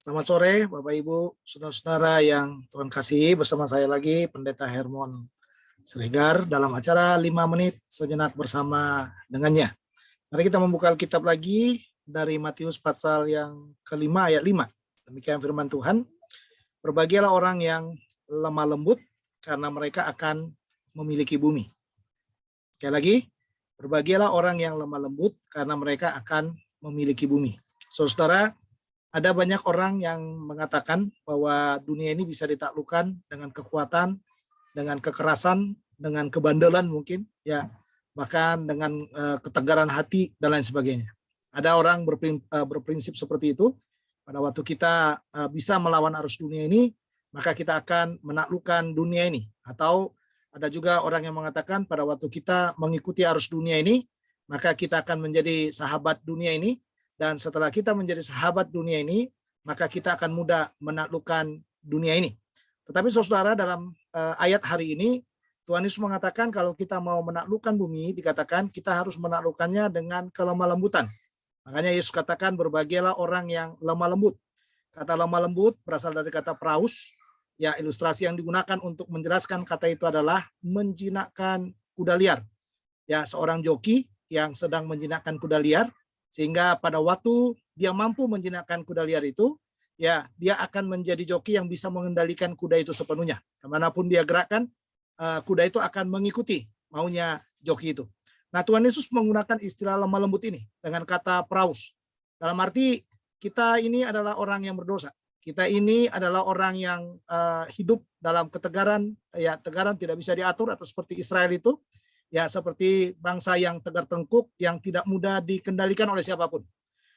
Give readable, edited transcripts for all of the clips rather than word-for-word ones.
Selamat sore Bapak Ibu, saudara-saudara yang Tuhan kasih, bersama saya lagi Pendeta Hermon Siregar dalam acara 5 menit sejenak bersama dengannya. Mari kita membuka Alkitab lagi dari Matius pasal yang kelima ayat 5. Demikian firman Tuhan, berbahagialah orang yang lemah lembut karena mereka akan memiliki bumi. Sekali lagi, berbahagialah orang yang lemah lembut karena mereka akan memiliki bumi. Saudara, ada banyak orang yang mengatakan bahwa dunia ini bisa ditaklukkan dengan kekuatan, dengan kekerasan, dengan kebandelan mungkin, ya, bahkan dengan ketegaran hati dan lain sebagainya. Ada orang berprinsip seperti itu. Pada waktu kita bisa melawan arus dunia ini, maka kita akan menaklukkan dunia ini. Atau ada juga orang yang mengatakan pada waktu kita mengikuti arus dunia ini, maka kita akan menjadi sahabat dunia ini. Dan setelah kita menjadi sahabat dunia ini, maka kita akan mudah menaklukkan dunia ini. Tetapi saudara, dalam ayat hari ini, Tuhan Yesus mengatakan kalau kita mau menaklukkan bumi, dikatakan kita harus menaklukkannya dengan kelemah lembutan. Makanya Yesus katakan berbahagialah orang yang lemah lembut. Kata lemah lembut berasal dari kata praus. Ya, ilustrasi yang digunakan untuk menjelaskan kata itu adalah menjinakkan kuda liar. Ya, seorang joki yang sedang menjinakkan kuda liar, sehingga pada waktu dia mampu menjinakkan kuda liar itu, ya dia akan menjadi joki yang bisa mengendalikan kuda itu sepenuhnya. Kemanapun dia gerakkan, kuda itu akan mengikuti maunya joki itu. Nah, Tuhan Yesus menggunakan istilah lemah lembut ini dengan kata praus. Dalam arti kita ini adalah orang yang berdosa. Kita ini adalah orang yang hidup dalam ketegaran, ya tegaran tidak bisa diatur, atau seperti Israel itu, ya seperti bangsa yang tegar tengkuk, yang tidak mudah dikendalikan oleh siapapun.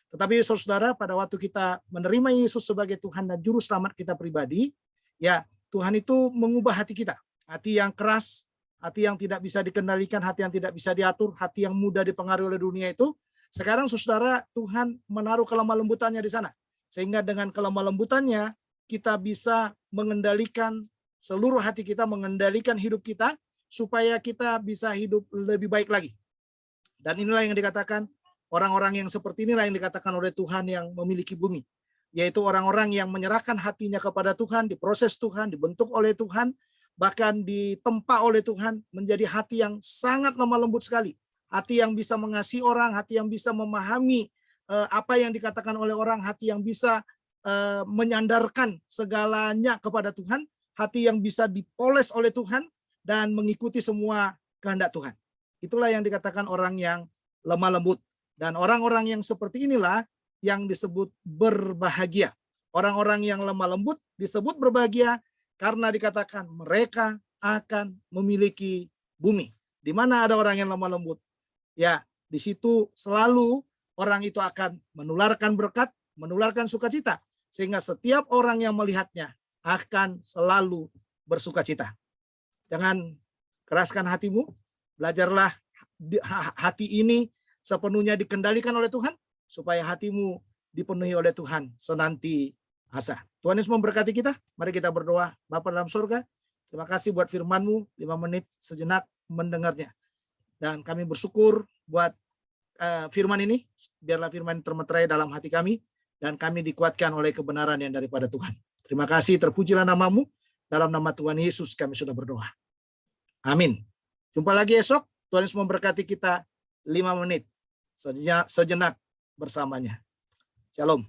Tetapi saudara, pada waktu kita menerima Yesus sebagai Tuhan dan Juru Selamat kita pribadi, ya Tuhan itu mengubah hati kita. Hati yang keras, hati yang tidak bisa dikendalikan, hati yang tidak bisa diatur, hati yang mudah dipengaruhi oleh dunia itu. Sekarang saudara, Tuhan menaruh kelemah lembutannya di sana. Sehingga dengan kelemah lembutannya, kita bisa mengendalikan seluruh hati kita, mengendalikan hidup kita, supaya kita bisa hidup lebih baik lagi. Dan inilah yang dikatakan orang-orang yang seperti inilah yang dikatakan oleh Tuhan yang memiliki bumi. Yaitu orang-orang yang menyerahkan hatinya kepada Tuhan, diproses Tuhan, dibentuk oleh Tuhan, bahkan ditempa oleh Tuhan menjadi hati yang sangat lemah lembut sekali. Hati yang bisa mengasihi orang, hati yang bisa memahami apa yang dikatakan oleh orang, hati yang bisa menyandarkan segalanya kepada Tuhan, hati yang bisa dipoles oleh Tuhan, dan mengikuti semua kehendak Tuhan. Itulah yang dikatakan orang yang lemah lembut. Dan orang-orang yang seperti inilah yang disebut berbahagia. Orang-orang yang lemah lembut disebut berbahagia karena dikatakan mereka akan memiliki bumi. Di mana ada orang yang lemah lembut, ya di situ selalu orang itu akan menularkan berkat, menularkan sukacita. Sehingga setiap orang yang melihatnya akan selalu bersukacita. Jangan keraskan hatimu, belajarlah hati ini sepenuhnya dikendalikan oleh Tuhan, supaya hatimu dipenuhi oleh Tuhan senantiasa. Tuhan Yesus memberkati kita. Mari kita berdoa. Bapa dalam surga, terima kasih buat firman-Mu, 5 menit sejenak mendengarnya. Dan kami bersyukur buat firman ini, biarlah firman termeterai dalam hati kami, dan kami dikuatkan oleh kebenaran yang daripada Tuhan. Terima kasih, terpujilah nama-Mu. Dalam nama Tuhan Yesus kami sudah berdoa. Amin. Jumpa lagi esok. Tuhan Yesus memberkati kita 5 menit sejenak bersamanya. Shalom.